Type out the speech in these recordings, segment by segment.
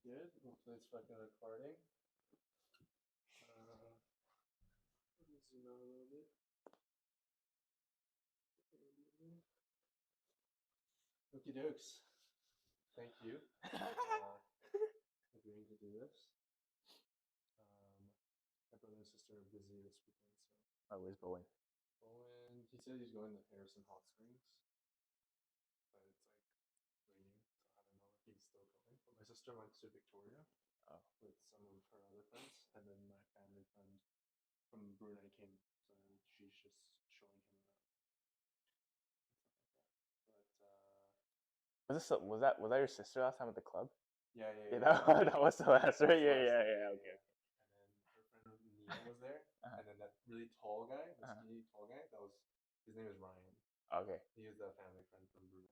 good. Hopefully it's fucking recording. Let me zoom out a little bit. Okie dokes. Thank you agreeing to do this. My brother and sister are busy this weekend, so. Oh, where's Bowen? Bowen, he said he's going to Harrison Hot Springs, but it's like raining, so I don't know if he's still going. But my sister went to Victoria with some of her other friends, and then my family friend from Brunei came, so she's just showing him around and stuff like that. But Was that your sister last time at the club? yeah. That was the last, right? Yeah. Okay. And then her friend Nia was there, and then that really tall guy, the skinny tall guy, his name is Ryan. Okay. He is the family friend from Brunei.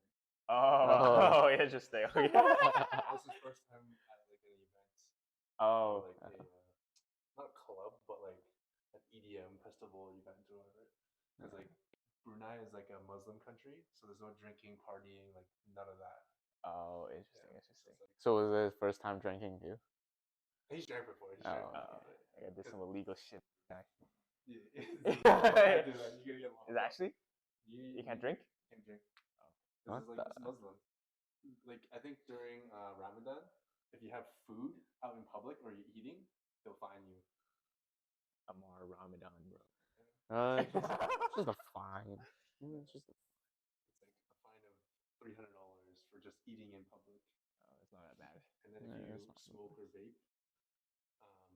Oh, interesting. Okay. That was his first time at like an event. Oh. Or like not club, but like an EDM festival event or whatever. Because like Brunei is like a Muslim country, so there's no drinking, partying, like none of that. Oh, interesting. So was it his first time drinking too? He's drank before. I gotta do some illegal shit. Yeah. Is it actually? You can't drink? Can't drink. This is like it's Muslim. Like I think during Ramadan, if you have food out in public or you're eating, they'll fine you. Amar Ramadan, bro. It's just a fine. It's like a fine of $300 for just eating in public. Oh, it's not that bad. And then if you smoke or vape,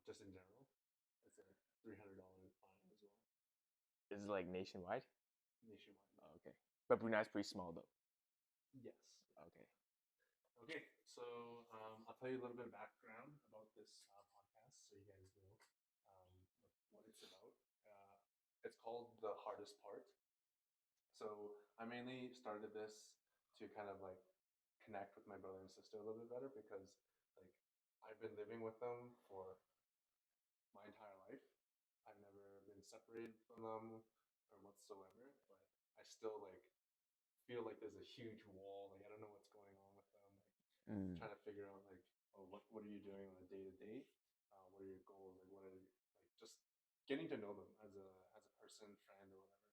just in general, it's a $300 fine as well. Is it like nationwide? Nationwide. Oh, okay. But Brunei's pretty small though. Yes. Okay. Okay, so I'll tell you a little bit of background about this podcast, so you guys know what it's about. It's called The Hardest Part. So I mainly started this to kind of like connect with my brother and sister a little bit better because like I've been living with them for my entire life. I've never been separated from them or whatsoever, but I still like feel like there's a huge wall. Like I don't know what's going on with them. Like trying to figure out like, oh, what are you doing on a day to day? What are your goals? Like what are like just getting to know them as a person, friend, or whatever.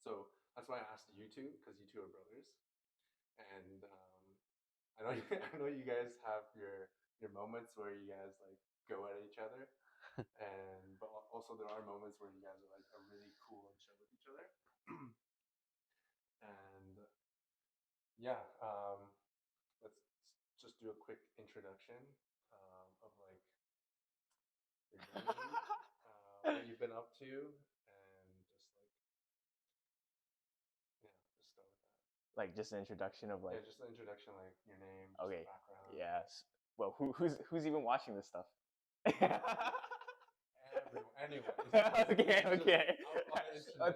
So that's why I asked you two because you two are brothers, and I know I know you guys have your moments where you guys like go at each other, but also there are moments where you guys are really cool and chill with each other. And yeah, let's just do a quick introduction of like your journey, what you've been up to, and just like just start with that. Like just an introduction of like. Yeah, just an introduction, like your name, okay. background. Yes. Well, who's even watching this stuff? Anyone. Okay.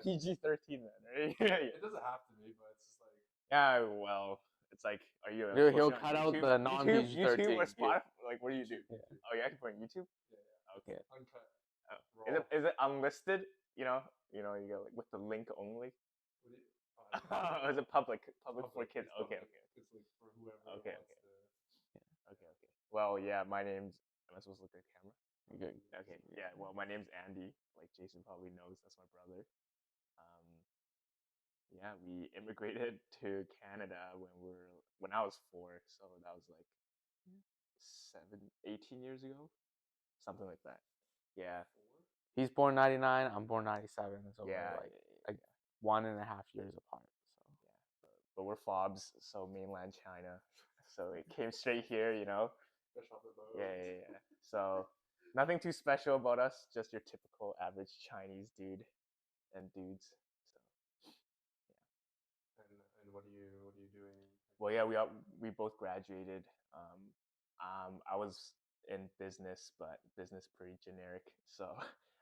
PG-13 then, right? It doesn't have to be, but it's just like. Yeah, well, it's like, are you? He'll cut out the non-PG-13. YouTube or Spotify? Like, what do you do? YouTube. Oh, you actually put on YouTube? Yeah. Okay. Uncut. Oh. Is it unlisted? You go like with the link only. Is it public for kids? Okay. It's like for whoever. Okay. Well, yeah, my name's. Am I supposed to look at the camera? Okay. Okay. Yeah. Well, my name's Andy. Like Jason probably knows, that's my brother. Yeah, we immigrated to Canada when I was 4, so that was like 18 years ago, something like that. Yeah. He's born 99. I'm born 97. So yeah, we're like 1.5 years apart. So yeah, but we're fobs, so mainland China. So it came straight here, Fresh off the boat. Yeah. So nothing too special about us, just your typical average Chinese dude and dudes. So yeah. And what are you doing? Well, yeah, we both graduated. I was in business, but business pretty generic. So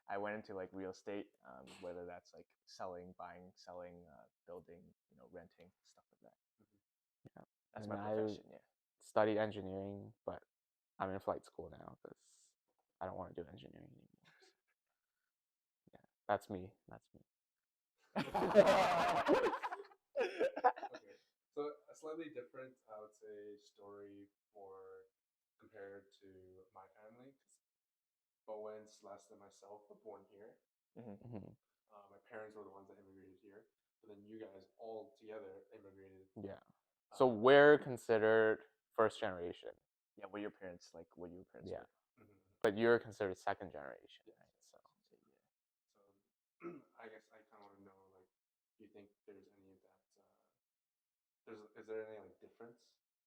I went into like real estate, whether that's like buying, selling, building, renting, stuff like that. Yeah, that's my profession. Yeah. Studied engineering, but I'm in flight school now because I don't want to do engineering anymore. So, yeah, that's me. Okay, so a slightly different, I would say, story for compared to my family. Bowen / and myself were born here. Mhm. My parents were the ones that immigrated here, but then you guys all together immigrated. Yeah. So we're considered first generation. Yeah, what your parents like? What your parents? Yeah. Were. But you're considered second generation, Yes. right? So So I guess I kind of want to know, like, do you think there's any of that? Is there any like difference?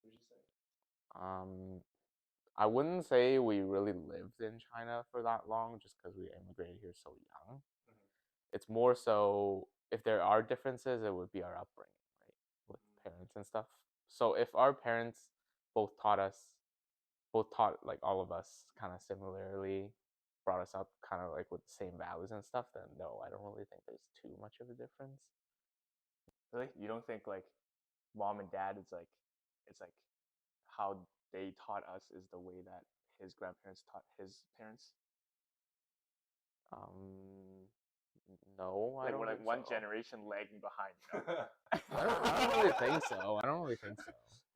Would you say? I wouldn't say we really lived in China for that long, just because we immigrated here so young. It's more so if there are differences, it would be our upbringing, right, with parents and stuff. So if our parents both taught like all of us kind of similarly, brought us up kind of like with the same values and stuff, then no, I don't really think there's too much of a difference. Really? You don't think like mom and dad is like it's like how they taught us is the way that his grandparents taught his parents? No, I Like don't we're like think one so. generation lagging behind. I don't really think so. I don't really think so.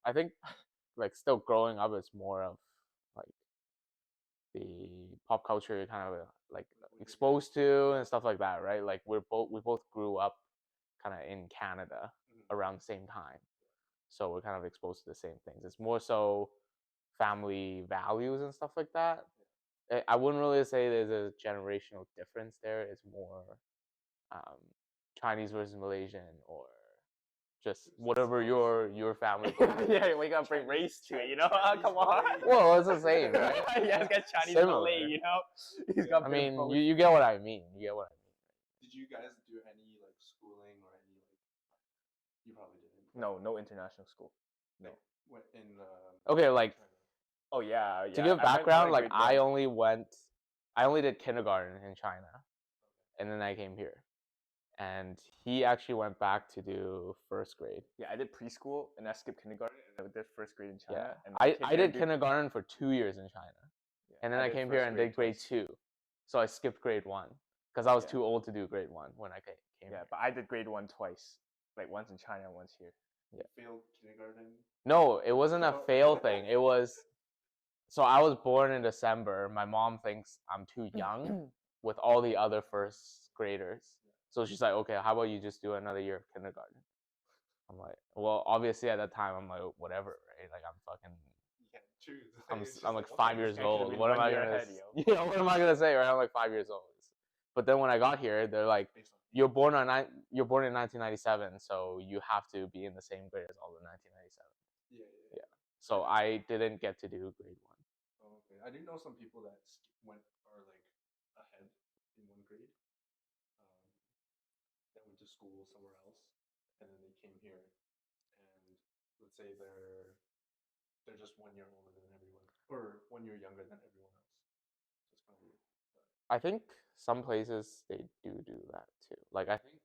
I think like still growing up is more of like the pop culture you're kind of like exposed to and stuff like that, right? Like we both grew up kind of in Canada around the same time, so we're kind of exposed to the same things. It's more so family values and stuff like that. I wouldn't really say there's a generational difference there. It's more um, Chinese versus Malaysian or just whatever your family. Yeah, we gotta bring race to it, you know? Come on. Well, it's the same, right? Yeah, he's got Chinese Similar. Malay, you know? He's got. I mean, you get what I mean. You get what I mean. Did you guys do any like schooling or any like? You probably didn't. No international school. No. What in Okay, like China? Oh yeah. to give I went background, like grade I only did kindergarten in China, and then I came here, and he actually went back to do first grade. Yeah, I did preschool and I skipped kindergarten and I did first grade in China. Yeah, And I did kindergarten for 2 years in China, Yeah, and then I did came first here and did grade twice. 2, so I skipped grade 1 because I was Yeah. too old to do grade 1 when I came Yeah, here. but I did grade 1 twice, like once in China and once here. You failed kindergarten. No, it wasn't a fail thing. It was so I was born in December. My mom thinks I'm too young with all the other first graders. So she's like, okay, how about you just do another year of kindergarten? I'm like, well, obviously at that time, I'm like, whatever, right? Like, I'm fucking, You can't choose. I'm like okay, 5 years This guy could've old. been What am 1 I year gonna, ahead, yo. you know, what am I gonna say, right? I'm like 5 years old. But then when I got here, they're like, you're born in 1997, so you have to be in the same grade as all the 1997. Yeah. So I didn't get to do grade 1. Oh, okay. I do know some people that went or like ahead in 1 grade. That went to school somewhere else, and then they came here, and let's say they're just 1 year older than everyone, or 1 year younger than everyone else. So it's kind of weird. But I think some places they do that too. Like I think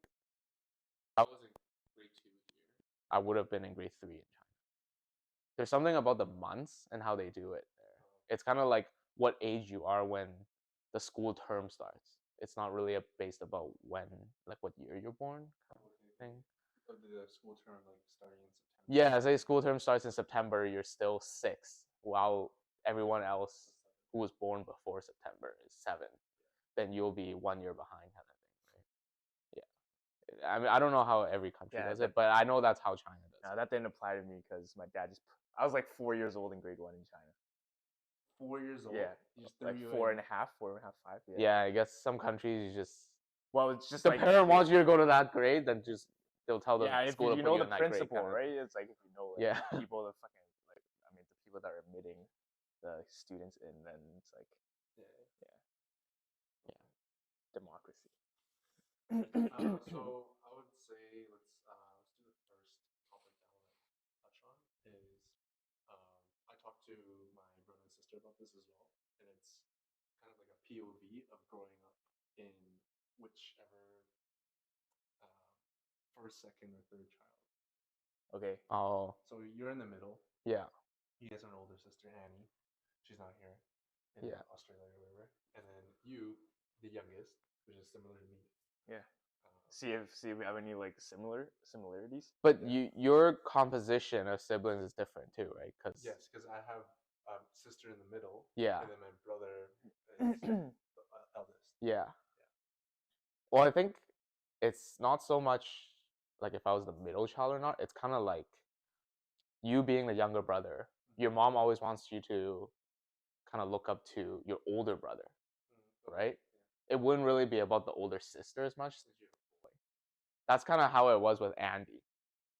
I was in grade 2 here. I would have been in grade 3 in China. There's something about the months and how they do it there. It's kind of like what age you are when the school term starts. It's not really based about when, like what year you're born kind of thing. the school term like starting in September. Yeah, say school term starts in September, you're still 6, while everyone else who was born before September is 7. Then you'll be 1 year behind kind of thing, right? Yeah. I mean, I don't know how every country does it, but I know that's how China does it. No, that didn't apply to me because my dad just. I was like 4 years old in grade 1 in China. 4 years old. Yeah, He just like threw you 4.5, 4.5, 5. Yeah, I guess some countries you just. Well, it's just the like parent wants you to go to that grade, then just they'll tell the yeah, if school to you put know you the in that grade. principal, Kind of right? thing. It's like if you know like, Yeah. people that fucking like I mean the people that are admitting the students in, then it's like yeah. Democracy. So I would say let's do the first topic that I want to touch on is I talked to my brother and sister about this as well, and it's kind of like a POV of growing up in whichever first, second, or third child. Okay. Oh. So you're in the middle. Yeah. He has an older sister, Annie. She's not here in Australia or wherever. And then you, the youngest, which is similar to me. Yeah. See if we have any like similarities. But your composition of siblings is different too, right? Yes, because I have sister in the middle. Yeah. And then my brother is the eldest. Yeah. Well, I think it's not so much like if I was the middle child or not. It's kind of like you being the younger brother. Your mom always wants you to kind of look up to your older brother, right? It wouldn't really be about the older sister as much. That's kind of how it was with Andy.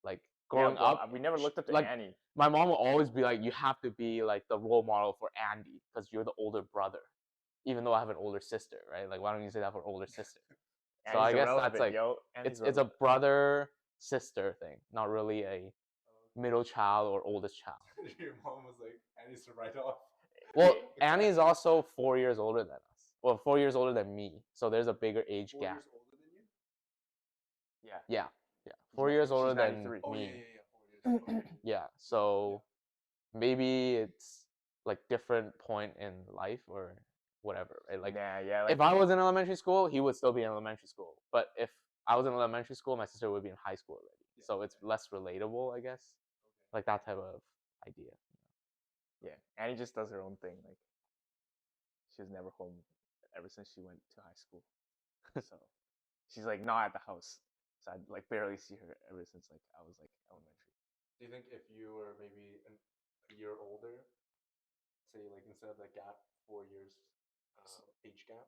Like growing up, we never looked up to like, Annie. my mom will always be like, you have to be like the role model for Andy because you're the older brother. Even though I have an older sister, right? Like, why don't you say that for older sister? So I guess that's like it's a brother sister thing, not really a middle child or oldest child. Your mom was like, Annie's to write off. Well, Annie is also 4 years older than us. Well, 4 years older than me. So there's a bigger age 4 gap. years older than you? Yeah. 4 years older She's than 93. Oh, me. yeah. 4 years. Okay. Yeah. So maybe it's like different point in life or whatever, right? Like, like, if I was in elementary school, he would still be in elementary school. But if I was in elementary school, my sister would be in high school already. Yeah, So it's less relatable, I guess. Like that type of idea. yeah, Annie just does her own thing. Like, she was never home ever since she went to high school. So she's like not at the house. So I like barely see her ever since like I was like elementary. Do you think if you were maybe a year older, say like instead of the gap 4 years age gap,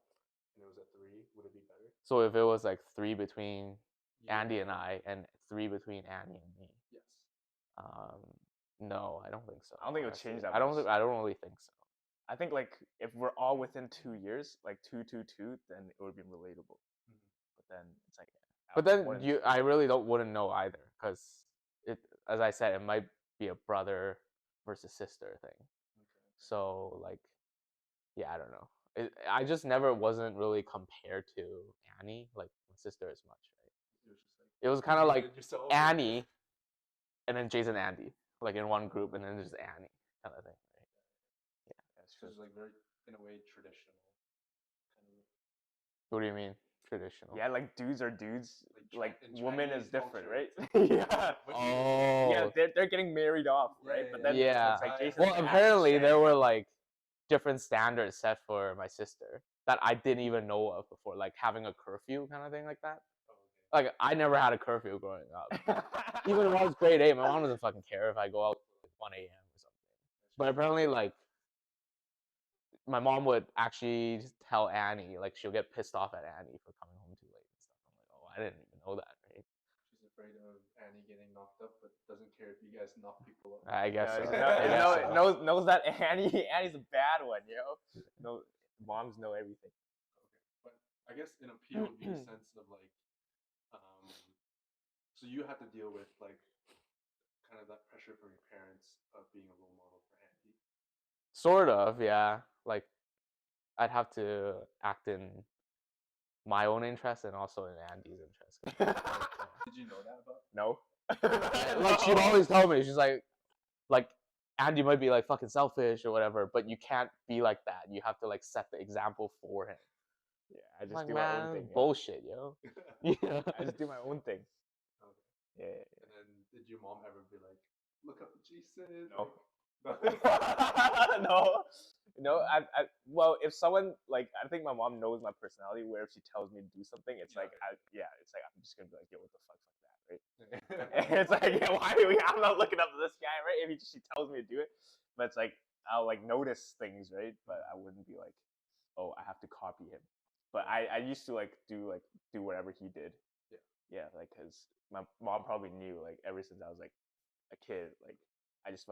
and it was at 3, would it be better? So if it was like 3 between You Andy and him? I and 3 between Annie and me, Yes. no, I don't think so. I don't think it would honestly. change that I don't much. I don't really think so. I think like if we're all within 2 years, like 2, then it would be relatable. But then it's like. But then I really wouldn't know either, because it, as I said, it might be a brother versus sister thing. So like, yeah, I don't know. I just never wasn't really compared to Annie, like my sister, as much, right? It was kind of like Annie, and then Jason Andy, like in one group, and then just Annie kind of thing, right? Yeah, that's true. It's like very, in a way, traditional. Kind of. What do you mean traditional? Yeah, like dudes are dudes. Like woman is different, culture, right? Yeah. Oh. Yeah, they're getting married off, right? But then yeah. it's like Jason's Well, like, apparently there were like different standards set for my sister that I didn't even know of before, like having a curfew kind of thing like that. Like I never had a curfew growing up. Even when I was grade 8, my mom doesn't fucking care if I go out at 1 a.m. or something. But apparently, like, my mom would actually tell Annie, like, she'll get pissed off at Annie for coming home too late and stuff. I'm like, oh, I didn't even know that, right? She's afraid of Annie getting knocked up, but doesn't care if you guys knock people up. I guess so. knows that Annie's a bad one, yo. No, moms know everything. Okay, but I guess in a POV sense of like, so you have to deal with like kind of that pressure from your parents of being a role model for Andy. Sort of, yeah. Like, I'd have to act in my own interest and also in Andy's interest. Did you know that about? No. Like, she'd always tell me, she's like Andy might be like fucking selfish or whatever, but you can't be like that. You have to like set the example for him. Yeah, I just like, do man, my own thing. Bullshit, yo. Yeah. I just do my own thing. Okay. Yeah. And then did your mom ever be like, look up to Jason? No. No. No, well, if someone like, I think my mom knows my personality. Where if she tells me to do something, it's like, it's like I'm just gonna be like, yo, what the fuck's like that, right? It's like, yeah, I'm not looking up to this guy, right? If she tells me to do it, but it's like I'll like notice things, right? But I wouldn't be like, oh, I have to copy him. But I used to like do whatever he did. Yeah, like because my mom probably knew like ever since I was like a kid, like. I just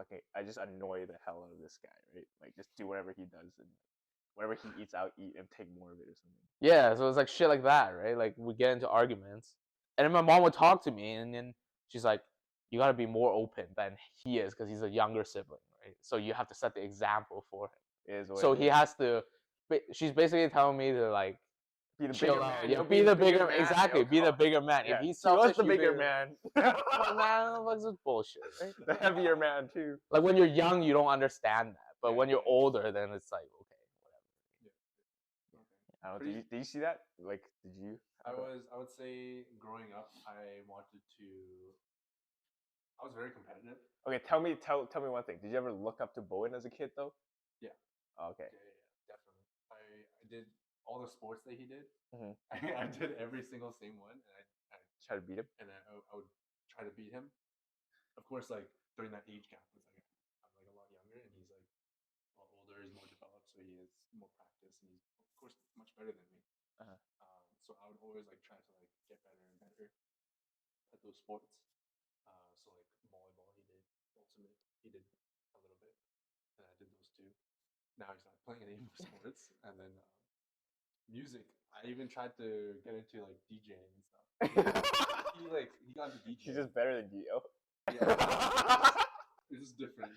annoy the hell out of this guy, right? Like just do whatever he does and whatever he eats, I'll eat and take more of it or something. Yeah, so it's like shit like that, right? Like we get into arguments, and then my mom would talk to me, and then she's like, "You got to be more open than he is because he's a younger sibling, right? So you have to set the example for him. So he has to. She's basically telling me to like be the chill bigger out. man. Yeah, be the bigger man. Exactly, yo, be the bigger man. Yeah. If he's She was selfish, the bigger man. Man, what's this bullshit, right? The heavier man too. Like when you're young, you don't understand that, but when you're older, then it's like okay, whatever. I don't know. Did you see that? Like, did you? I would say growing up, I wanted to I was very competitive. Okay, tell me one thing. Did you ever look up to Bowen as a kid though? Yeah. Oh, okay. Yeah, definitely. I did all the sports that he did. Mhm. I did every single same one, and I Try to beat him. and I would try to beat him. Of course, like during that age gap, was like I'm like a lot younger, and he's like a lot older. He's more developed, so he has more practice, and he's of course much better than me. Uh-huh. So I would always like try to like get better and better at those sports. So like volleyball, he did ultimate, he did a little bit, and I did those two. Now he's not playing any more sports, and then music. I even tried to get into like DJing and stuff. He got into DJing. He's just better than you. Yeah, it's just different.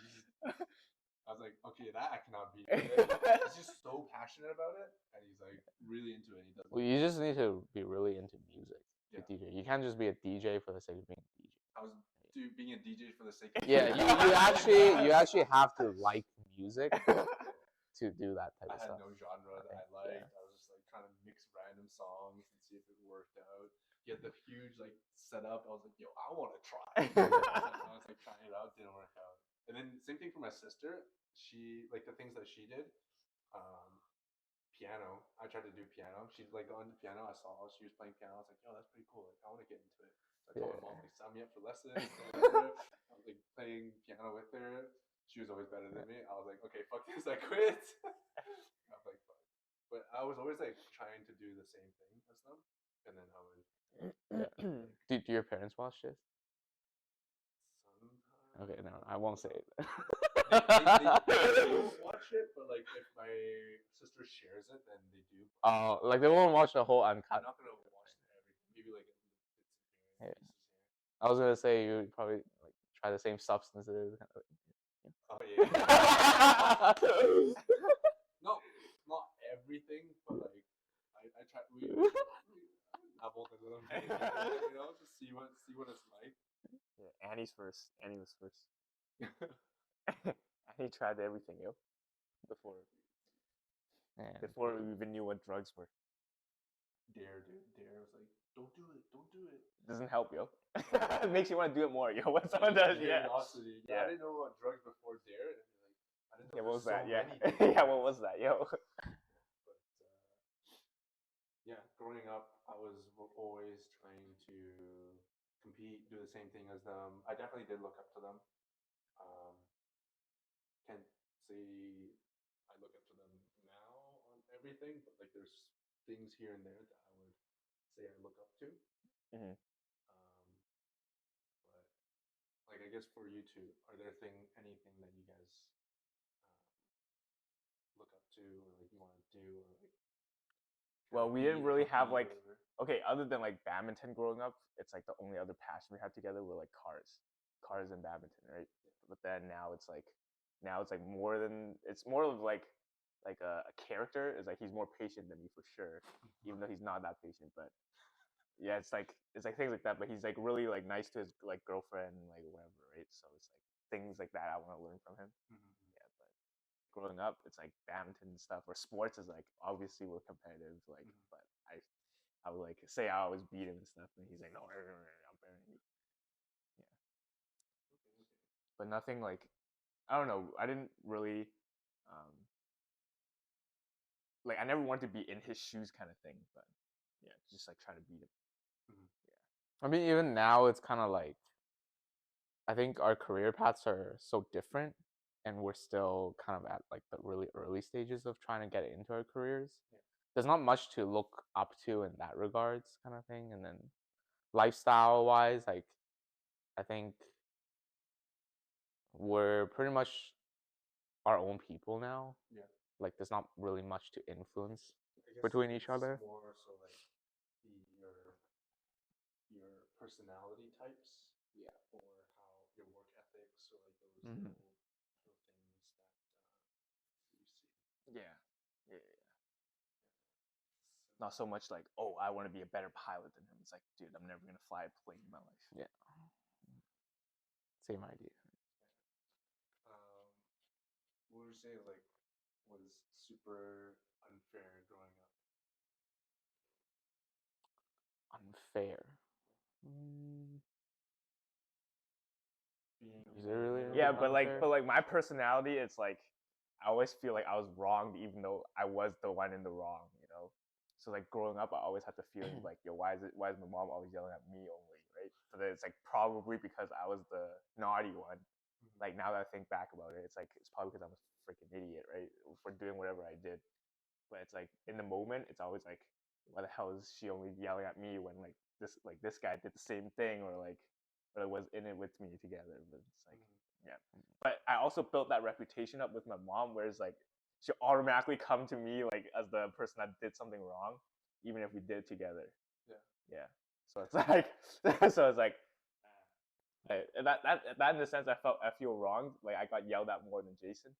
I was like, okay, that I cannot beat. He's just so passionate about it, and he's like really into it. He does. Well, you just need to be really into music to Yeah. DJ. You can't just be a DJ for the sake of being a DJ. I was being a DJ for the sake of Yeah, you actually have to like music to do that type I of had stuff. no genre that I liked. I was just like trying to mix random songs and see if it worked out. He had the huge like setup. I was like, yo, I want to try. I was like trying it out, didn't work out. And then same thing for my sister. She like the things that she did. Piano. I tried to do piano. She's like on the piano. I saw she was playing piano. I was like, yo, that's pretty cool. Like I want to get into it. So I told my mom, like, sign me up for lessons. I was like playing piano with her. She was always better than me. I was like, okay, fuck this. I quit. I was like, fuck. But I was always like trying to do the same thing as them, and then I would. Do your parents watch this? Sometimes. Okay, no, I won't say it. They don't watch it, but like if my sister shares it, then they do. Oh, like they won't watch the whole uncut. I'm not gonna watch everything. Maybe like bits in here, Yeah. pieces here. I was gonna say you would probably like try the same substances. Oh yeah. No, not everything, but like I try. We dabbled a little bit, to see what it's like. Yeah, Annie was first. Annie tried everything, yo. Before we even knew what drugs were. Dare was like, don't do it. Doesn't help, yo. It makes you want to do it more, yo. When someone does, yeah. Curiosity. Yeah. I didn't know about drugs before Dare, and like, I didn't know. Yeah, what was so that? Yeah, many yeah, what was that, yo? But yeah, growing up, I was always trying to compete, do the same thing as them. I definitely did look up to them. Can't say I look up to them now on everything, but like there's things here and there that I would say I look up to. Mhm. But like I guess for you two, are there anything that you guys look up to, or like you want to do, or like? Well, we didn't really have like other than like badminton growing up, it's like the only other passion we had together were like cars and badminton, right? But then now it's like more than it's more of like a character is like he's more patient than me for sure, even though he's not that patient. But yeah, it's like things like that. But he's like really like nice to his like girlfriend and like whatever, right? So it's like things like that I want to learn from him. Yeah, but growing up, it's like badminton and stuff. Or sports is like obviously we're competitive, like, but I would like say I always beat him and stuff, and he's like, no, I'm better than you. Yeah, but nothing like I don't know. I didn't really like I never wanted to be in his shoes kind of thing, but yeah, just like try to beat him. I mean, even now it's kind of like I think our career paths are so different, and we're still kind of at like the really early stages of trying to get into our careers. Yeah. There's not much to look up to in that regards, kind of thing. And then lifestyle wise, like I think we're pretty much our own people now. Yeah. Like there's not really much to influence between each other. More so like your personality types, or how your work ethics, or like those little things that you see. Yeah. Not so much like, oh, I want to be a better pilot than him. It's like, dude, I'm never gonna fly a plane in my life. Yeah. Same idea. What would you say like was super unfair growing up? Unfair. Yeah, but unfair. like my personality, it's like I always feel like I was wronged, even though I was the one in the wrong, you know. So like growing up, I always had the feeling like, yo, why is my mom always yelling at me only, right? So then it's like probably because I was the naughty one. Like now that I think back about it, it's like it's probably because I'm a freaking idiot, right, for doing whatever I did. But it's like in the moment, it's always like, why the hell is she only yelling at me when this guy did the same thing or was in it with me together? But it's like, yeah. But I also built that reputation up with my mom, where it's like she automatically come to me like as the person that did something wrong, even if we did it together. Yeah. So it's like, so it's like, that in the sense I feel wronged. Like I got yelled at more than Jason.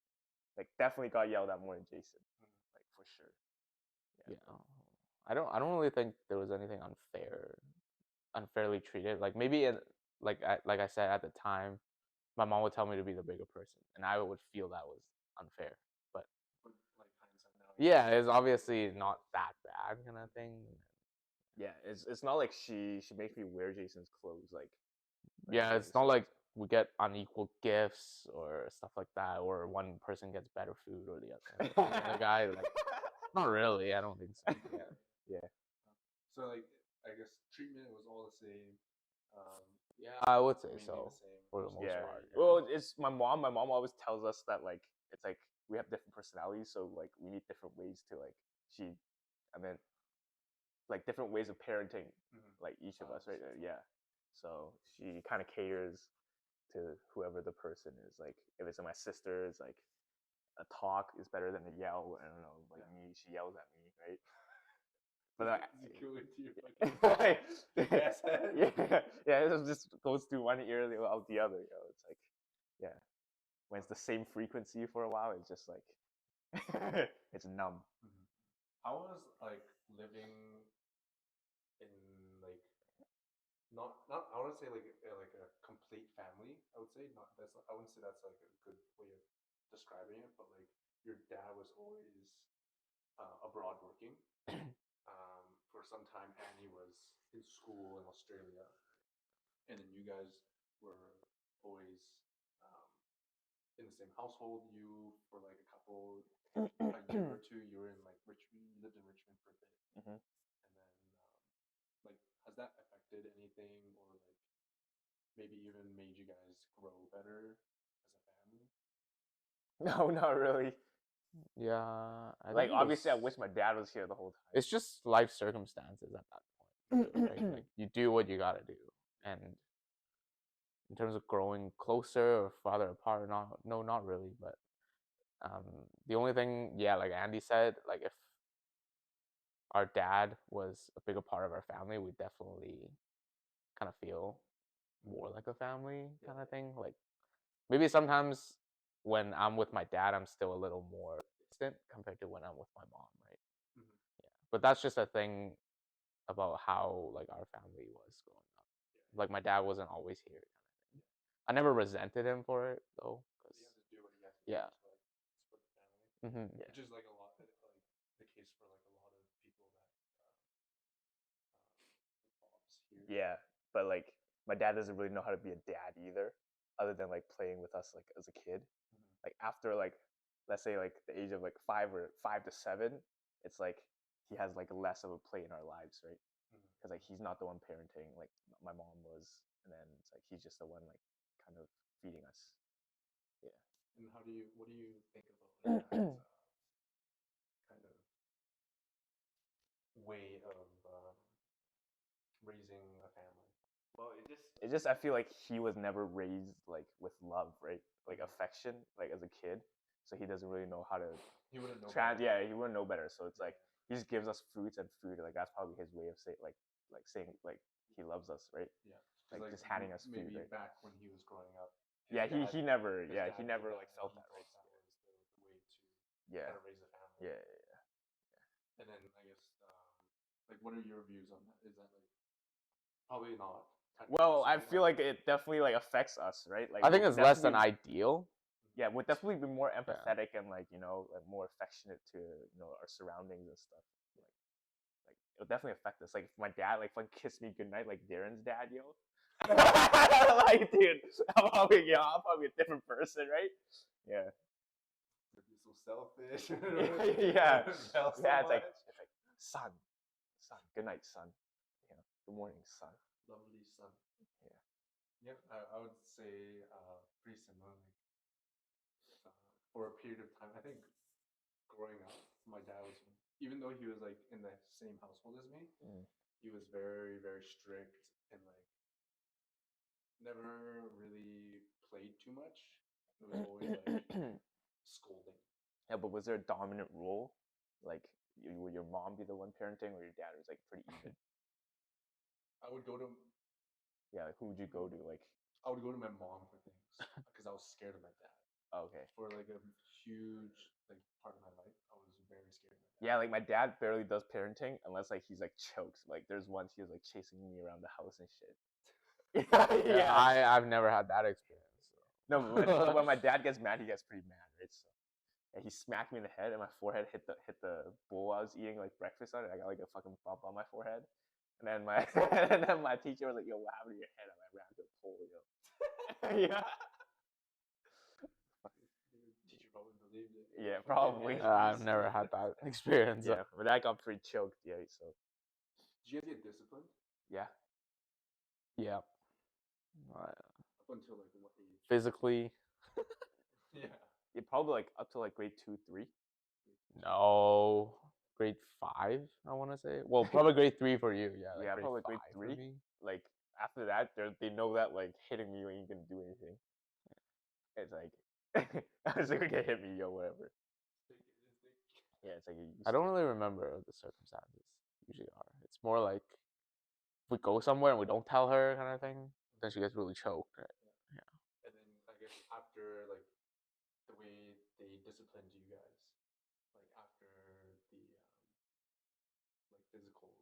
Like definitely got yelled at more than Jason. Like for sure. Yeah. I don't really think there was anything unfairly treated. Like maybe like I said at the time, my mom would tell me to be the bigger person, and I would feel that was unfair. But like hindsight now. yeah, it's obviously not that bad kind of thing. Yeah, it's not like she makes me wear Jason's clothes. Like Yeah, it's not like we get unequal gifts or stuff like that, or one person gets better food or the other guy. Like, not really. I don't think so. Yeah. So like, I guess treatment was all the same. Yeah, I would say mainly so the same. for the most Yeah. part. Well, it's my mom. My mom always tells us that like it's like we have different personalities, so like we need different ways to like I mean, like different ways of parenting, like each of us, right? Yeah. So she kind of caters to whoever the person is. Like if it's my sister, it's like a talk is better than a yell. I don't know. Like me, she yells at me, right? But yeah, it just goes through one ear out the other. You know, it's like, yeah, when it's the same frequency for a while, it's just like it's numb. How was like living in like not I want to say like a complete family. I would say not. I wouldn't say that's like a good way of describing it. But like your dad was always abroad working. For some time, Annie was in school in Australia, and then you guys were always um, in the same household. You for like a year or two, you were in like Richmond. You lived in Richmond for a bit, and then like has that affected anything, or like maybe even made you guys grow better as a family? No, not really. Yeah, Like obviously, I wish my dad was here the whole time. It's just life circumstances at that point, really, right? Like you do what you gotta do, and in terms of growing closer or farther apart, not really. But the only thing, yeah, like Andy said, like if our dad was a bigger part of our family, we definitely kind of feel more like a family kind of thing. Like maybe sometimes when I'm with my dad, I'm still a little more distant compared to when I'm with my mom, right? Yeah, but that's just a thing about how like our family was growing up. Like my dad wasn't always here, kind of thing. I never resented him for it though, because You have to do what you have to do yeah, to like support the family, Yeah. which is like a lot like the case for like a lot of people that Bob's here. Yeah, but like my dad doesn't really know how to be a dad either, other than like playing with us like as a kid. Like after like let's say like the age of like 5 to 7, it's like he has like less of a play in our lives, right? Because like he's not the one parenting, like my mom was, and then it's like he's just the one like kind of feeding us. Yeah. And what do you think about like that kind of way of raising a family? Well, it just I feel like he was never raised like with love, right? Like affection, like as a kid. So he doesn't really know how to He wouldn't know better. yeah, he wouldn't know better. So it's like he just gives us fruits and food. Like that's probably his way of saying saying like he loves us, right? Yeah. Like just handing us food, maybe right? back when he was growing up. Yeah, he never like felt felt that, right? that was the way to Yeah. how to raise a family. Yeah. And then I guess like what are your views on that? Is that like probably not? Well, I feel like it definitely like affects us, right? Like I think we'll it's less than definitely- ideal. Yeah, we'll definitely be more empathetic and like like more affectionate to our surroundings and stuff. Like it'll definitely affect us. Like if my dad like fucking kissed me goodnight, like Darren's dad, yo. Like, dude, I'm probably a different person, right? Yeah. You're so selfish. Yeah. Yell so Yeah, it's like much. son, good night, son. Good morning, son. Lovely son. Yeah. Yep, I would say pretty similar. Like for a period of time, I think growing up, my dad was, even though he was like in the same household as me, he was very very strict and like never really played too much. It was always like scolding. Yeah, but was there a dominant role? Like, would your mom be the one parenting, or your dad was like pretty even? I would go to Yeah, like who would you go to? Like, I would go to my mom for things because I was scared of my dad. okay. For like a huge like part of my life, I was very scared of my dad. Yeah, like my dad barely does parenting unless like he's like chokes. Like there's once he was like chasing me around the house and shit. Yeah, I've never had that experience. So. No, but when my dad gets mad, he gets pretty mad, right? So yeah, he smacked me in the head, and my forehead hit the bowl I was eating like breakfast on, and I got like a fucking bump on my forehead. And then my and then my teacher was like, "Yo, what happened to your head?" I'm like, "I ran to a pole, yo." Yeah. Teacher probably believed it. Yeah, probably. I've never had that experience. Yeah, but I got pretty choked. Yeah, so. Did you guys get disciplined? Yeah. Yeah. Up until like what age? Physically. Yeah. Yeah, probably like up to like grade 2, 3. No. Grade 5, I want to say. Well, probably grade 3 for you. Yeah. Like Yeah, grade probably grade 5 3. For me. Like after that, they know that like hitting me ain't gonna do anything. It's like I was like, okay, hit me, yo, whatever. Yeah, it's like I don't really remember the circumstances usually are. It's more like if we go somewhere and we don't tell her kind of thing, then she gets really choked, right? Yeah. And then I guess after like the way they disciplined you guys, like after the like physical or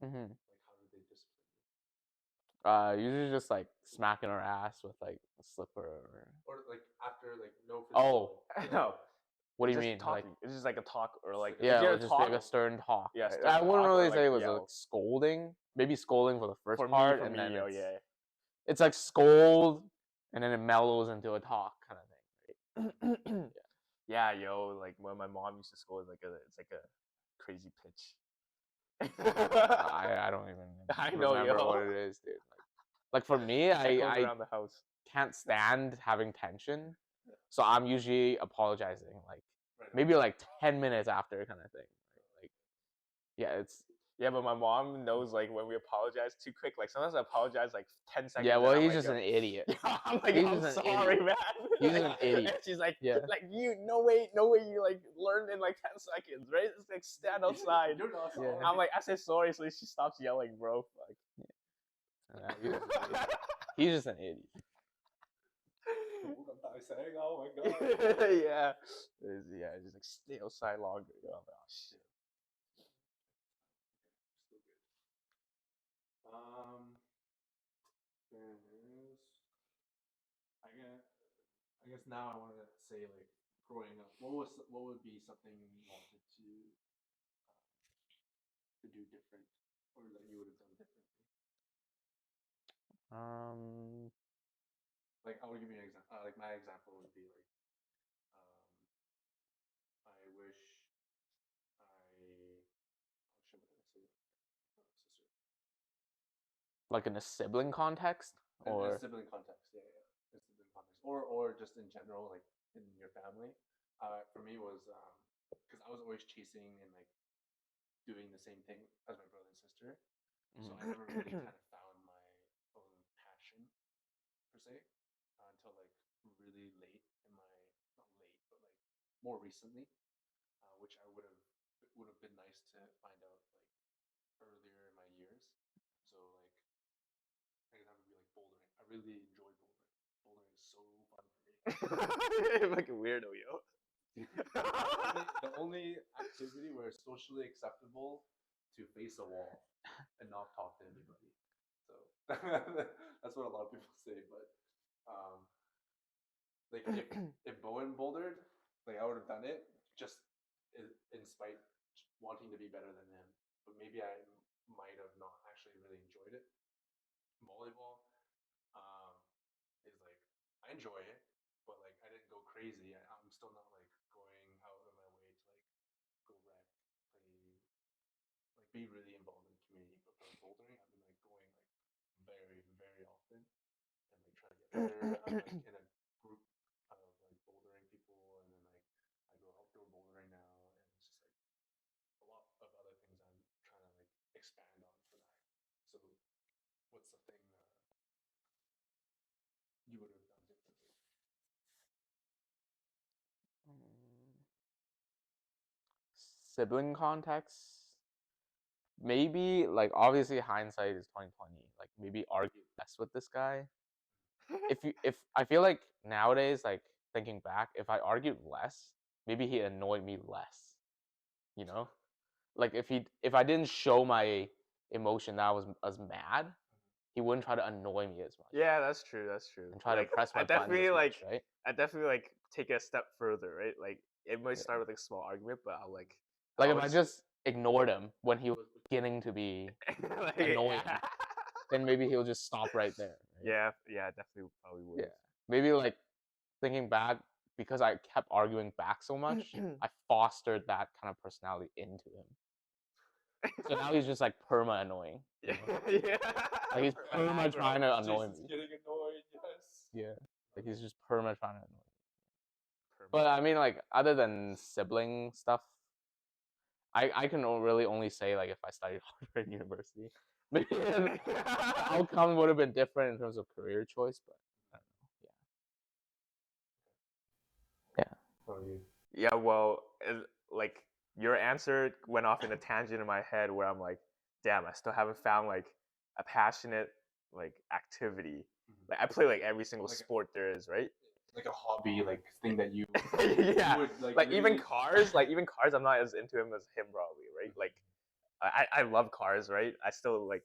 whatever, like how did they discipline you? Usually just like smacking her ass with like a slipper or like after like no physical. physical. No. What do you Just mean? talking. Like, it's just like a talk or like yeah, if it you're was just talk, like a stern talk. Yeah, right? stern I wouldn't talk or, really like, say it was yell. like scolding. Maybe scolding for the first for part, me, and then yo, it's, yeah. it's like scold, and then it mellows into a talk kind of thing. Right? Yeah, yo, like when my mom used to scold, it's like a crazy pitch. I don't even I know, remember yo. what it is, dude. Like for me, It goes I around the house. can't stand having tension, so I'm usually apologizing like Right. maybe like 10 minutes after kind of thing. Right? Like, yeah, it's Yeah, but my mom knows like when we apologize too quick. Like sometimes I apologize like 10 seconds. yeah. Well, and I'm he's like, just yo, an idiot. I'm like, He's I'm just an sorry, idiot. man. He's Like, an idiot. And she's like, Yeah. like you, no way, you like learned in like 10 seconds, right? It's like stand outside. You're not Yeah. I'm like, I said sorry, so she stops yelling, bro. Like, He's just an idiot. Oh my god. yeah. Yeah, just like stay outside longer. You know? I'm like, oh shit. Still good. Then there's I guess now I wanted to say like growing up, what would be something you wanted to do different, or that you would have done differently? Like I would give you an example. Like my example would be like, I wish oh shit, what did I say? Sister. Like in a sibling context, In or a sibling context, yeah. In sibling context, or just in general, like in your family. For me was because I was always chasing and like doing the same thing as my brother and sister, so I never really kind of found my own passion per se until like really late in my not late but like more recently, which I would have been nice to find out like earlier in my years. So like I guess that would be like bouldering. I really enjoy bouldering. Bouldering is so fun for me. Fucking weirdo, yo. The only activity where it's socially acceptable to face a wall and not talk to anybody. So that's what a lot of people say. But like if Bowen bouldered, like I would have done it just in spite wanting to be better than him. But maybe I might have not actually really enjoyed it. Volleyball, enjoy it, but like I didn't go crazy. I'm still not like going out of my way to like go rec, play, like be really involved in the community. But for bouldering, I've been like going like very often and like trying to get better. I'm like in a group of like bouldering people, and then like I go outdoor bouldering now, and it's just like a lot of other things I'm trying to like expand on for that. So, what's the thing you would have done differently? Sibling context, maybe like obviously hindsight is 2020. Like maybe argue less with this guy. If I feel like nowadays, like thinking back, if I argued less, maybe he annoyed me less. You know, like if I didn't show my emotion that I was as mad, he wouldn't try to annoy me as much. Yeah, that's true. That's true. And try like, to press my I buttons definitely as much, like. right? I definitely like take it a step further, right? Like it might Yeah. start with like a small argument, but I'll like. Like if I just ignored him when he was beginning to be like, annoying, then maybe he'll just stop right there. Right? Yeah, definitely probably would. Yeah. Maybe like thinking back, because I kept arguing back so much, I fostered that kind of personality into him. So now he's just like perma annoying. Yeah. Like he's perma trying to annoy me. Getting annoyed, yes. Yeah. Like he's just perma trying to annoy me. But I mean, like other than sibling stuff, I can really only say like if I studied harder in university, maybe the outcome would have been different in terms of career choice. But I don't know. Yeah. How are you? Yeah, well, like your answer went off in a tangent in my head where I'm like, damn, I still haven't found like a passionate like activity. Like I play like every single Like sport there is, right? Like a hobby, like thing that you Yeah, you would like even literally- cars, like even cars, I'm not as into him as him probably, right? Like I love cars, right? I still like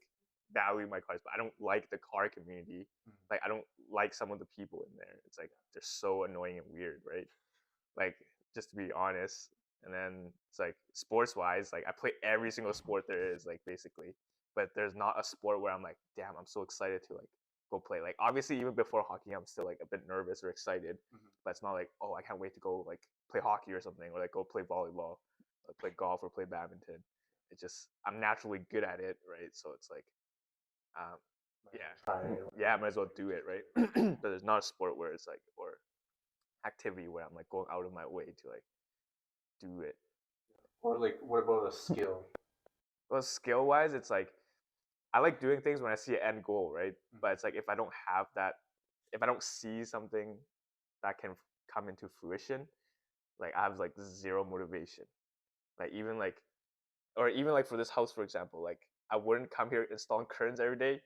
value my cars, but I don't like the car community. Like I don't like some of the people in there. It's like they're so annoying and weird, right? Like just to be honest. And then it's like sports wise, like I play every single sport there is, like basically. But there's not a sport where I'm like, damn, I'm so excited to like go play. Like obviously even before hockey, I'm still like a bit nervous or excited. But it's not like, oh, I can't wait to go like play hockey or something, or like go play volleyball, or play golf or play badminton. It's just I'm naturally good at it, right? So it's like, yeah, I might as well do it, right? But there's not a sport where it's like, or activity where I'm like going out of my way to like do it. Or like, what about a skill? Well, skill wise, it's like I like doing things when I see an end goal, right? But it's like if I don't have that, if I don't see something that can come into fruition, like I have like zero motivation. Like even like, or even like for this house, for example, like I wouldn't come here installing curtains every day,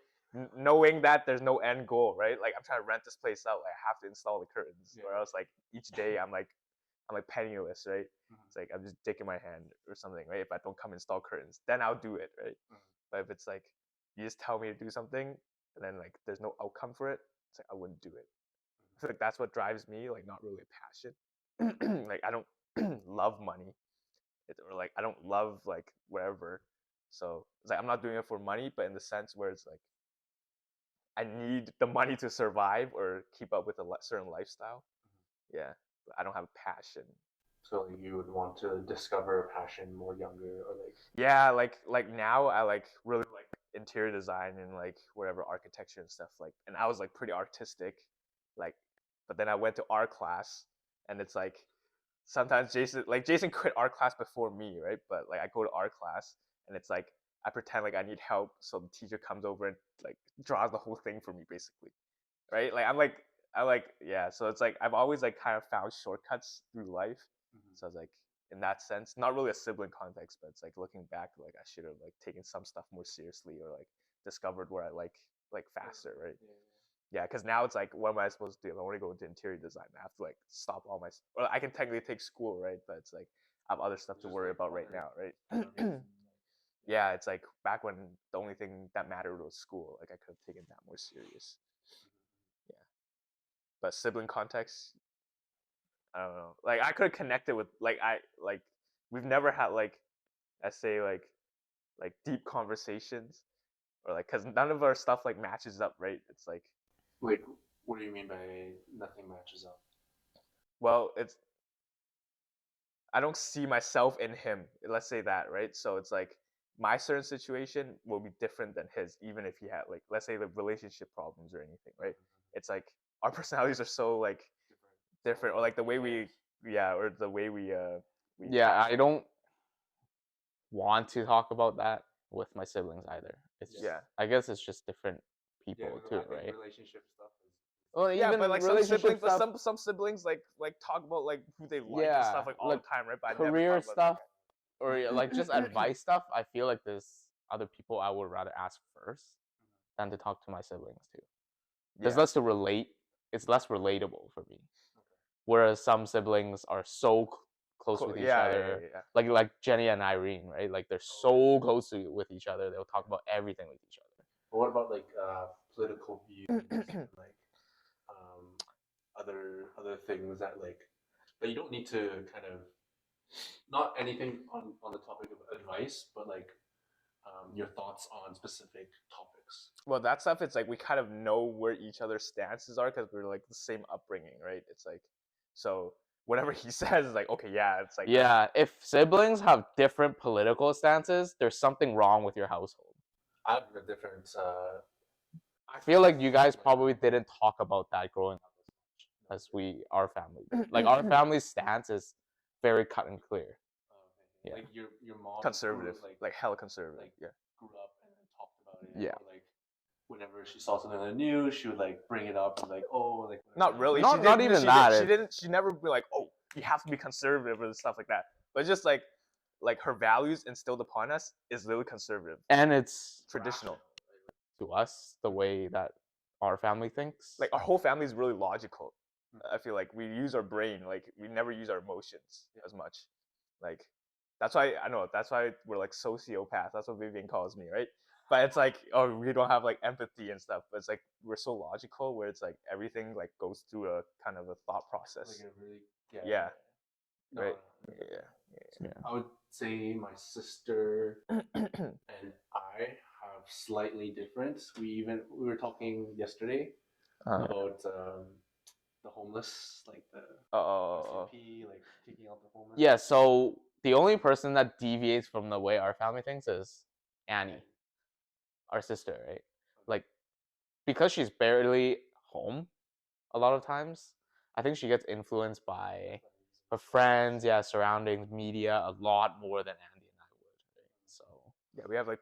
knowing that there's no end goal, right? Like I'm trying to rent this place out, like I have to install the curtains, or else like each day I'm like penniless, right? It's like I'm just dicking my hand or something, right? If I don't come install curtains, then I'll do it, right? But if it's like you just tell me to do something and then like there's no outcome for it, it's like I wouldn't do it. I feel like that's what drives me, like not really a passion. Like I don't love money, or like I don't love like whatever. So it's like I'm not doing it for money, but in the sense where it's like I need the money to survive or keep up with a certain lifestyle. Yeah, but I don't have a passion. So like, you would want to discover a passion more younger, or like Yeah, like now I like really like interior design and like whatever architecture and stuff, like, and I was like pretty artistic, like, but then I went to art class and it's like sometimes Jason quit art class before me, right? But like I go to art class and it's like I pretend like I need help, so the teacher comes over and like draws the whole thing for me basically, right? Like yeah, so it's like I've always like kind of found shortcuts through life. So I was like, in that sense, not really a sibling context, but it's like looking back, like I should have like taken some stuff more seriously, or like discovered where I like faster, right? Yeah, because now it's like, what am I supposed to do? If I want to go into interior design, I have to like stop all my. Well, I can technically take school, right? But it's like I have other stuff to worry about right now, right? Yeah, it's like back when the only thing that mattered was school. Like I could have taken that more serious. Yeah, but sibling context, I don't know. Like I could have connected with we've never had like, I say like deep conversations, or like because none of our stuff like matches up, right? It's like wait, What do you mean by nothing matches up? Well, I don't see myself in him. Let's say that, right? So it's like my certain situation will be different than his, even if he had like, let's say the relationship problems or anything, right? It's like our personalities are so like different, or like the way we, yeah, or the way we Yeah, act. I don't want to talk about that with my siblings either. It's Yeah. I guess it's just different Yeah, people I too, think right? relationship stuff is. Well, Yeah, even but like some relationship siblings, stuff, some siblings like talk about like who they like and yeah, stuff like all like the time, right? But I never career talk about stuff or like just advice stuff. I feel like there's other people I would rather ask first than to talk to my siblings too. There's Yeah. less to relate. It's less relatable for me. Whereas some siblings are so close with each other, like Jenny and Irene, right? Like they're so close with each other. They'll talk about everything with each other. But what about like political views and like other things that like that you don't need to kind of not anything on the topic of advice, but like your thoughts on specific topics. Well, that stuff, it's like we kind of know where each other's stances are because we're like the same upbringing, right? It's like, so whatever he says is like, okay, yeah, it's like, Yeah, if siblings have different political stances, there's something wrong with your household. I have a different. I feel like you guys probably didn't talk about that growing up as our family did. Like our family's stance is very cut and clear. Yeah. Like your mom conservative, grew, like hella conservative. like yeah. grew up and then talked about it. Yeah. Or like whenever she saw something on the news, she would like bring it up and like, oh, like Not really. Not- she not didn't, even she that, Did, she it- didn't. She never be like, oh, you have to be conservative or stuff like that. But just like her values instilled upon us is really conservative, and it's traditional. to us the way that our family thinks. Like our whole family is really logical. I feel like we use our brain. Like we never use our emotions as much. Like that's why I know. That's why we're like sociopaths. That's what Vivian calls me, right? But it's like, oh, we don't have like empathy and stuff. But it's like we're so logical, where it's like everything like goes through a kind of a thought process. Like a really Yeah. No, Right. Yeah. I would say my sister and I have slightly different. We were talking yesterday about the homeless, like the SMP, like taking out the homeless. Yeah, so the only person that deviates from the way our family thinks is Annie, our sister, right? Like, because she's barely home a lot of times, I think she gets influenced by her friends, surroundings, media a lot more than Andy and I would. Right? So yeah, we have like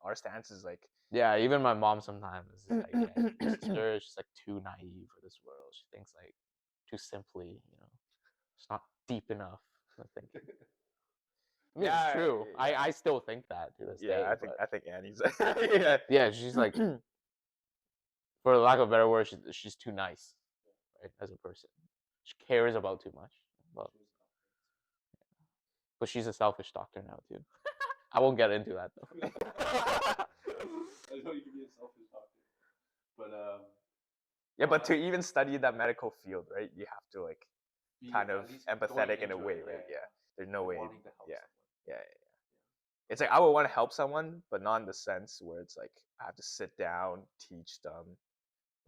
our stance is like, yeah, even my mom sometimes is like, yeah, your sister is just like too naive for this world. She thinks like too simply, you know, it's not deep enough. I think. I mean, it's true. I still think that to this day. I think Annie's Yeah, she's like, for lack of a better word, she's too nice, right? As a person, she cares about too much. But she's a selfish doctor now too. I won't get into that though. I know you can be a selfish doctor, but yeah, but to even study that medical field, right, you have to like be kind at of least empathetic going in a into way, it, right? Yeah, there's no and way. wanting to help Yeah, someone. yeah. It's like I would want to help someone, but not in the sense where it's like I have to sit down, teach them,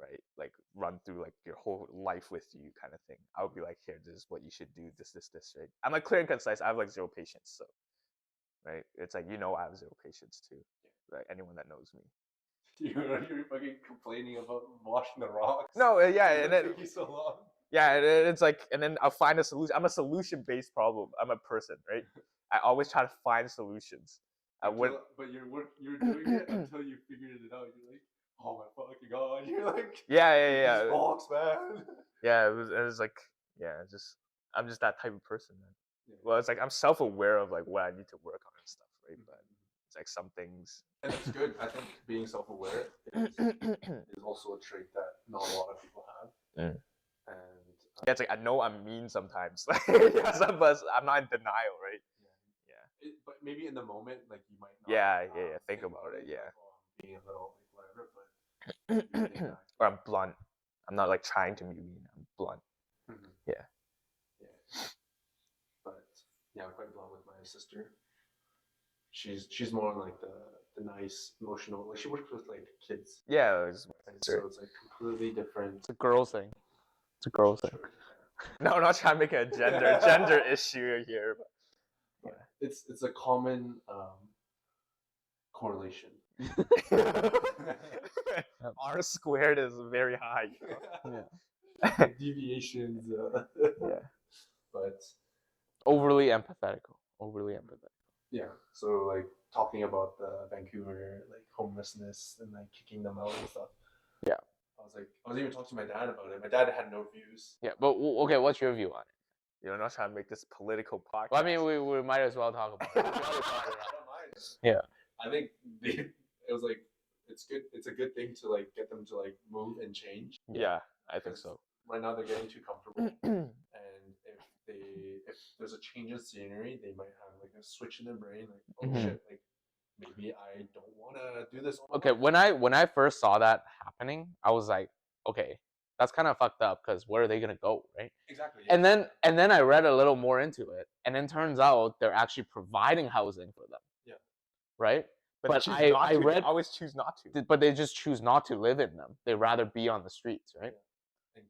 right? Like run through like your whole life with you, kind of thing. I would be like, here, this is what you should do, this, right? I'm like clear and concise. I have like zero patience, so right. It's like I have zero patience too. Like anyone that knows me. You're fucking complaining about washing the rocks. No, yeah, and it then took you so long. yeah, it's like, and then I'll find a solution. I'm a solution-based problem. I'm a person, right? I always try to find solutions. But you're doing it until you figured it out. You're like, oh my fucking god! You're like, yeah. These rocks, man. Yeah, it was like, I'm just that type of person, man. Yeah. Well, it's like I'm self-aware of like what I need to work on and stuff, right? But it's like some things. And it's good. I think being self-aware is also a trait that not a lot of people have. And yeah, it's like I know I'm mean sometimes, but I'm not in denial, right? Yeah. But maybe in the moment, like you might not. Yeah. Think about it. Yeah. Like, oh, I'm being a little like, whatever, but. Or I'm blunt. I'm not like trying to be mean. I'm blunt. Yeah. But yeah, I'm quite blunt with my sister. She's more like the nice, emotional. Like she works with like kids. Yeah, and So it's like completely different. It's a girl thing. It's a girl thing. Sure. No, I'm not trying to make it a gender issue here. But it's a common correlation. R squared is very high. Yeah. Deviations. Yeah. But Overly empathetical. yeah, so like talking about the Vancouver like homelessness and like kicking them out and stuff. Yeah. I was even talking to my dad about it. My dad had no views. Yeah, but okay, what's your view on it? You're not trying to make this political podcast. Well, I mean, we might as well talk about it. I don't mind. Yeah. I think it was like it's good. It's a good thing to like get them to like move and change. Yeah, I think so. Right now they're getting too comfortable, and if there's a change in scenery, they might have like a switch in their brain, like oh shit, like maybe I don't want to do this. Okay, when I first saw that happening, I was like, okay, that's kind of fucked up because where are they gonna go, right? Exactly. And then I read a little more into it, and then turns out they're actually providing housing for them. Yeah. Right. But they read always choose not to. but they just choose not to live in them. They rather be on the streets, right? Yeah.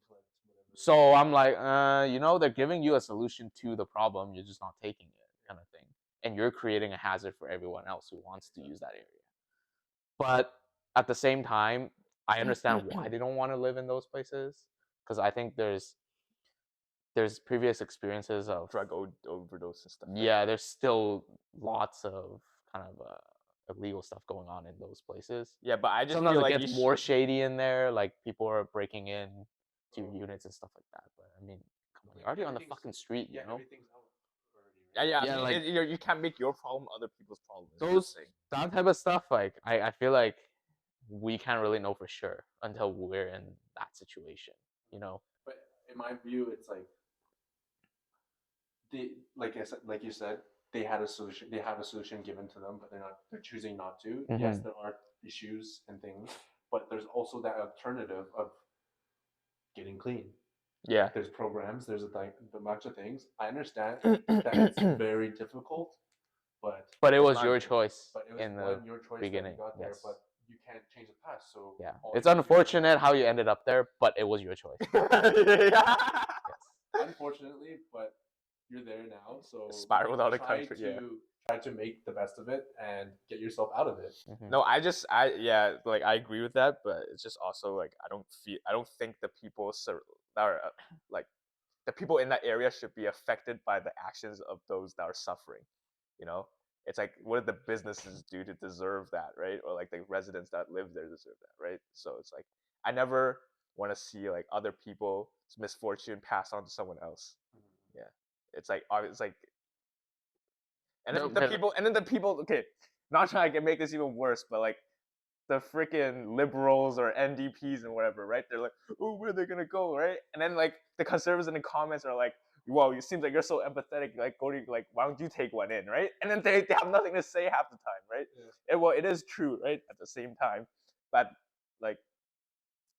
So I'm like, they're giving you a solution to the problem, you're just not taking it, kind of thing. And you're creating a hazard for everyone else who wants to use that area. But at the same time, I understand why they don't want to live in those places, because I think there's previous experiences of drug overdose and stuff. Yeah, there's still lots of kind of illegal stuff going on in those places. Yeah, but I just Sometimes feel it like gets more shady in there, like people are breaking in to your units and stuff like that. But I mean, come on, you're already on the fucking street, you know? Everything's out already. Yeah, Yeah, I mean, you can't make your problem other people's problem. That type of stuff, like I feel like we can't really know for sure until we're in that situation, you know? But in my view, it's like like you said, they had a solution. They have a solution given to them, but they're choosing not to. Yes, there are issues and things, but there's also that alternative of getting clean. Yeah. There's programs. There's a bunch of things. I understand that it's very difficult, but it was your choice But it was in the your choice beginning. that you got there, Yes. but you can't change the past. So Yeah, it's unfortunate how you ended up there, but it was your choice. Yes. Unfortunately, but you're there now, so spiraled out of the country. Try to make the best of it and get yourself out of it. No, I agree with that, but it's just also like I don't think the people that are like the people in that area should be affected by the actions of those that are suffering. You know, it's like what did the businesses do to deserve that, right? Or like the residents that live there deserve that, right? So it's like I never want to see like other people's misfortune pass on to someone else. Yeah, it's like and then the people. Okay, not trying to make this even worse, but like the freaking liberals or NDPs and whatever, right? They're like, oh, where are they gonna go, right? And then like the conservatives in the comments are like, wow, you seem like you're so empathetic. Like, why don't you take one in, right? And then they have nothing to say half the time, right? Yeah. Well, it is true, right? At the same time, but like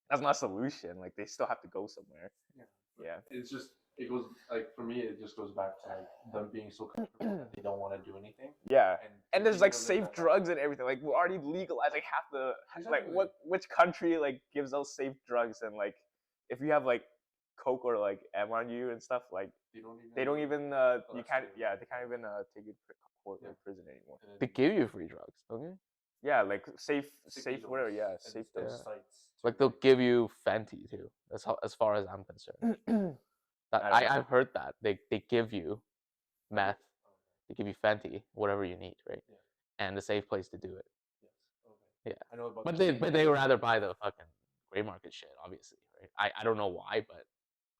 that's not a solution. Like they still have to go somewhere. Yeah. It goes like for me. It just goes back to like them being so comfortable that they don't want to do anything. Yeah, and there's like safe drugs and everything. Like we're already legalized. Like half the which country like gives out safe drugs and like if you have like coke or like M on you and stuff like they don't even you can't they can't even take you to court or prison anymore. They give you free drugs, don't they? Yeah, like safe whatever. Yeah, safe those sites. Like they'll give you Fenty too. That's how, as far as I'm concerned. I've heard that they give you meth, they give you Fenty, whatever you need, right? Yeah. And a safe place to do it. Yes. Okay. Yeah. I know about. But they rather buy the fucking gray market shit, obviously, right? I don't know why, but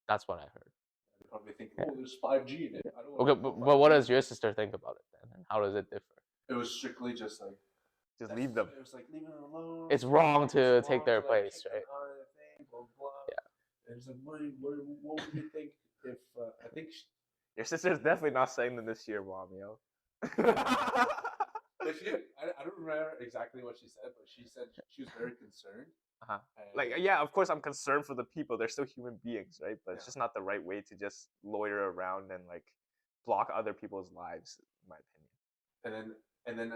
that's what I heard. They probably think, oh, there's 5G in it. I don't okay, but what does your sister think about it then, and how does it differ? It was strictly just like. Just leave them. It was like leaving them alone. It's wrong to take their place, right? Blah, blah. Yeah. And it's like, what would you think if I think your sister's definitely not saying them this year, Mom, yo. I don't remember exactly what she said, but she said she was very concerned. Like, yeah, of course I'm concerned for the people. They're still human beings, right? But it's just not the right way to just loiter around and like block other people's lives, in my opinion. And then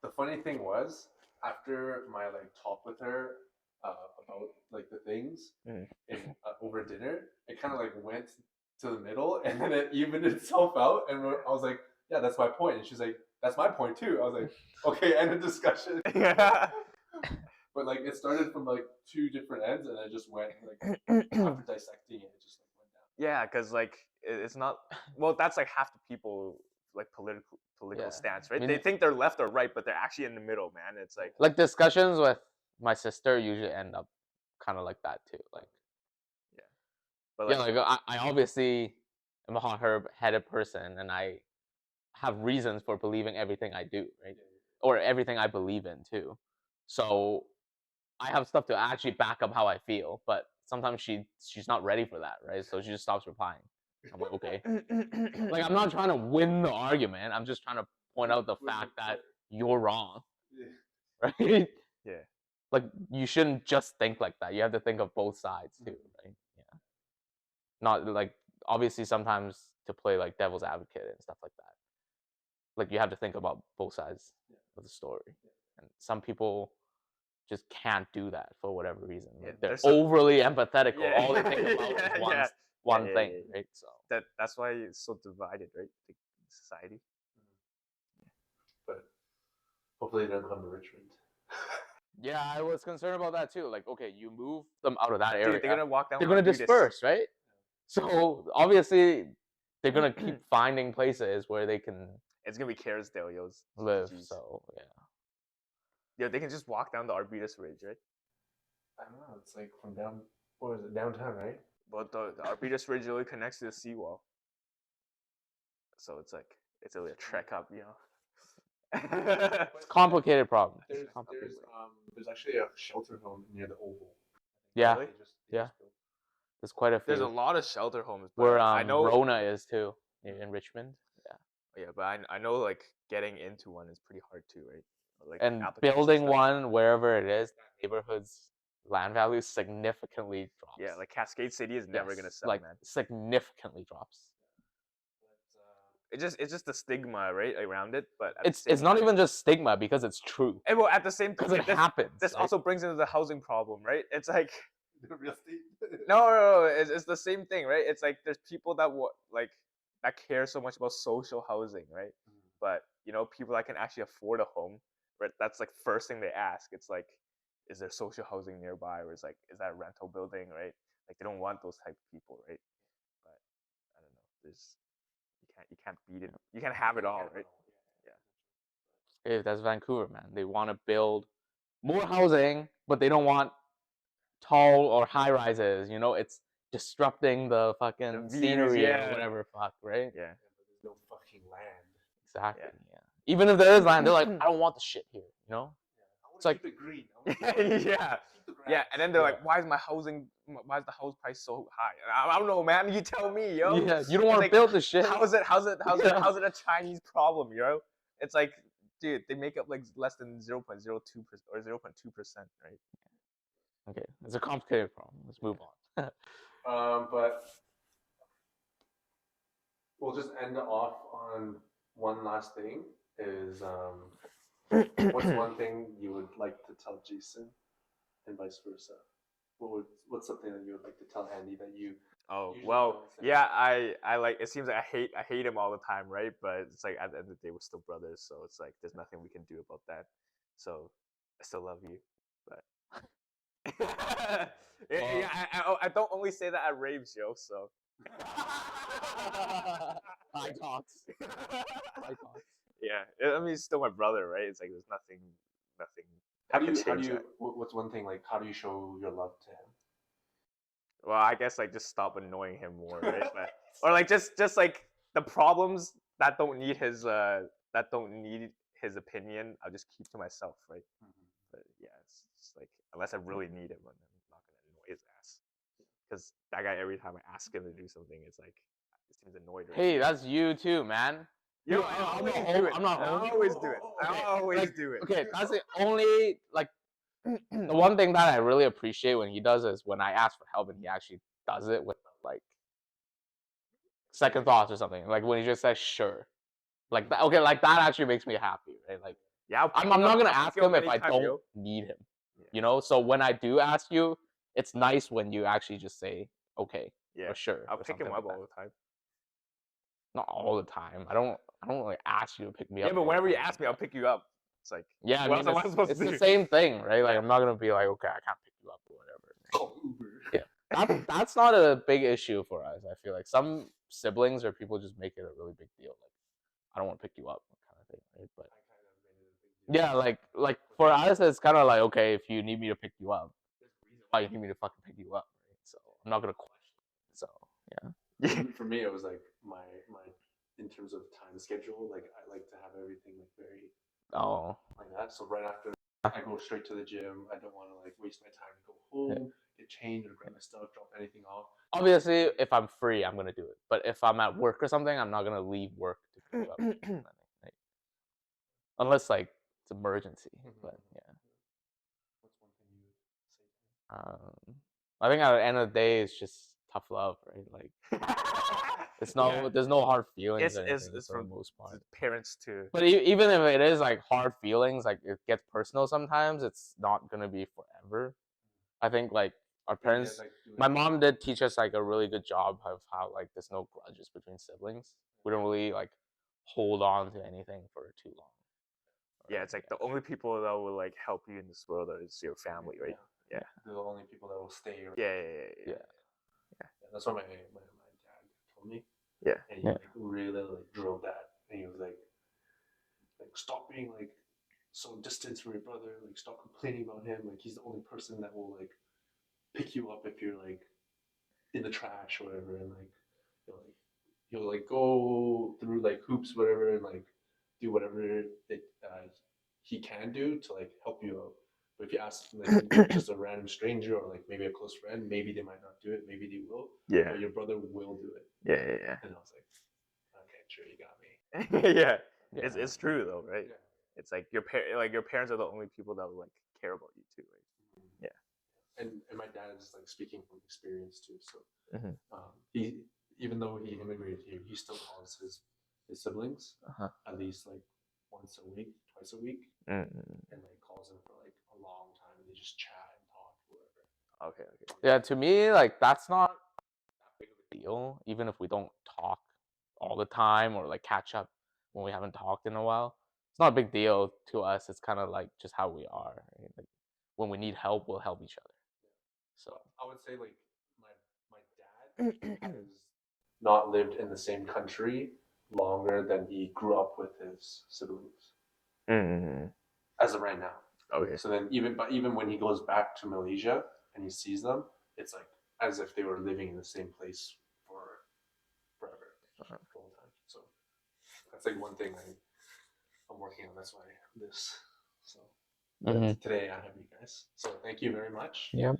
the funny thing was, after my like talk with her, about like the things Mm. in over dinner, it kind of like went to the middle, and then it evened itself out. And I was like, "Yeah, that's my point." And she's like, "That's my point too." I was like, "Okay, end of discussion." But like it started from like two different ends, and it just went like after dissecting it, it just like went down. Yeah, because like it's not. Well, that's like half the people like political Yeah. stance, right? I mean- They think they're left or right, but they're actually in the middle, man. It's like discussions with my sister usually end up kind of like that too. Like but yeah, like I obviously am a hot-headed person, and I have reasons for believing everything I do, right? Or everything I believe in too. So I have stuff to actually back up how I feel, but sometimes she's not ready for that, right? So she just stops replying. I'm like, okay. Like I'm not trying to win the argument. I'm just trying to point out the fact that you're wrong, right? Yeah. Like you shouldn't just think like that. You have to think of both sides too, right? Yeah. Not like obviously sometimes to play like devil's advocate and stuff like that. Like you have to think about both sides of the story, and some people just can't do that for whatever reason. Like they're overly empathetic, or all they think about is one thing, right? So that's why it's so divided, right? The society. But hopefully, they don't come to Richmond. yeah, I was concerned about that too. Like, okay, you move them out of that area, Dude, they're gonna walk down. they're gonna disperse, right? So obviously, they're gonna keep finding places where they can. It's gonna be Carisdale, live. Jeez. So yeah, they can just walk down the Arbutus Ridge, right? I don't know. It's like from what is it, downtown, right? But the Arbutus Ridge really connects to the seawall, so it's like it's really a trek up, you know. It's a complicated problem. There's actually a shelter home near the Oval. Yeah, Really? yeah. There's quite a few. There's a lot of shelter homes. Where I know Rona is too, in Richmond. Yeah, but I know like getting into one is pretty hard too, right? Like And applications building stuff. one wherever it is, that neighborhood's land value significantly drops. Yeah, like Cascade City is never gonna sell, like man. significantly drops. It's just the stigma, right, around it. But It's not even just stigma because it's true. And well, at the same time, Because it happens. This right? also brings into the housing problem, right? It's like Real estate. no, it's the same thing, right? It's like there's people that that care so much about social housing, right? But you know, people that can actually afford a home, right? That's like first thing they ask. It's like, is there social housing nearby, or is that a rental building, right? Like they don't want those type of people, right? But I don't know. There's you can't beat it. You can't have it all, right? Hey, that's Vancouver, man. They want to build more housing, but they don't want tall or high rises. You know, it's disrupting the fucking scenery or whatever. Fuck, right? Yeah. But there's no fucking land. Exactly. Yeah. Even if there is land, they're like, I don't want the shit here. You know. It's like keep it green. Yeah, and then they're like, why is the house price so high? I don't know, man. You tell me, yo. Yeah, you don't want to build the shit. How's it a Chinese problem, yo? It's like, dude, they make up like less than 0.02% or 0.2%, right? Okay, it's a complicated problem. Let's move on. But we'll just end off on one last thing. Is what's one thing you would like to tell Jason, and vice versa? What's something that you would like to tell Andy that you? Oh well, yeah. I like. It seems like I hate him all the time, right? But it's like at the end of the day, we're still brothers, so it's like there's nothing we can do about that. So I still love you, but yeah. I don't only say that at raves, yo. So High talks. High talks. Yeah, I mean, he's still my brother, right? It's like there's nothing. How do you? What's one thing like? How do you show your love to him? Well, I guess like just stop annoying him more, right? Or like just like the problems that don't need his opinion, I'll just keep to myself, right? But yeah, it's just like unless I really need him, I'm not gonna annoy his ass. Because that guy, every time I ask him to do something, it's like he seems annoyed. Hey, that's you too, man. Yo, I'm not home. I always do it. I always do it. Okay, that's the only like the one thing that I really appreciate when he does is when I ask for help and he actually does it with like second thoughts or something. Like when he just says sure, like that. Okay, like that actually makes me happy, right? Like yeah, I'm not gonna ask him if I don't need him. You know, so when I do ask you, it's nice when you actually just say okay Yeah. or sure. I'll or pick him something up like all that. the time. Not all the time. I don't like ask you to pick me up. Yeah, but all the whenever you time. ask me, I'll pick you up. It's like, Yeah, I what mean, else am I supposed it's to the do? same thing, right? Like Yeah. I'm not gonna be like, okay, I can't pick you up or whatever. Call Uber. Yeah, that's not a big issue for us. I feel like some siblings or people just make it a really big deal. Like, I don't want to pick you up, kind of thing, right? But I kind of made it a big deal. yeah, like for us, it's kind of like okay, if you need me to pick you up, there's a reason why you need me to fucking pick you up, right? So I'm not gonna question. So yeah, For me, it was like my in terms of time schedule. Like I like to have everything like very oh like that. So right after I go straight to the gym. I don't want to like waste my time to go home, get changed, or grab my stuff, drop anything off. obviously, if I'm free, I'm gonna do it. But if I'm at work or something, I'm not gonna leave work to pick you up. Like, unless like it's emergency. But yeah. What's one thing you would say? I think at the end of the day, it's just tough love, right? Like, it's no, Yeah. there's no hard feelings It's, or anything it's for the from most part. parents to. But even if it is like hard feelings, like it gets personal sometimes, it's not gonna be forever. I think like our parents, my mom did teach us like a really good job of how like there's no grudges between siblings. We don't really like hold on to anything for too long. Yeah, it's like the only people that will like help you in this world is your family, right? Yeah. They're the only people that will stay. Yeah. That's what my dad told me. Yeah. And he like really like drilled that. And he was like stop being like so distant from your brother. Like stop complaining about him. Like he's the only person that will like pick you up if you're like in the trash or whatever. And like he'll like go through like hoops whatever and like do whatever he can do to like help you out. But if you ask like just a random stranger or like maybe a close friend, maybe they might not do it, maybe they will. Yeah. But your brother will do it. Yeah. And I was like, okay, sure, you got me. Yeah. It's true though, right? Yeah. It's like your parents are the only people that will like care about you too, right? Yeah. And my dad is like speaking from experience too. So Mhm. he even though he immigrated here, he still calls his siblings at least like once a week, twice a week, and like calls them for like a long time, and they just chat and talk, whatever. Okay. Yeah, to me, like that's not that big of a deal, even if we don't talk all the time or like catch up when we haven't talked in a while. It's not a big deal to us. It's kind of like just how we are. Right? Like when we need help, we'll help each other. So I would say like my dad has not lived in the same country longer than he grew up with his siblings as of right now. Okay. So then even when he goes back to Malaysia and he sees them, it's like as if they were living in the same place for forever, the whole time. So that's like one thing I'm working on. That's why this. So today I have you guys. So thank you very much. Yep.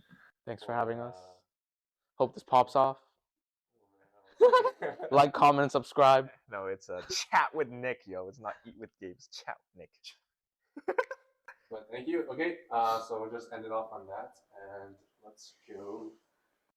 Thanks for having us. Hope this pops off. Like, comment, and subscribe. No, it's a chat with Nick, yo. It's not eat with Gabe's chat with Nick. But thank you. Okay, so we'll just end it off on that, and let's go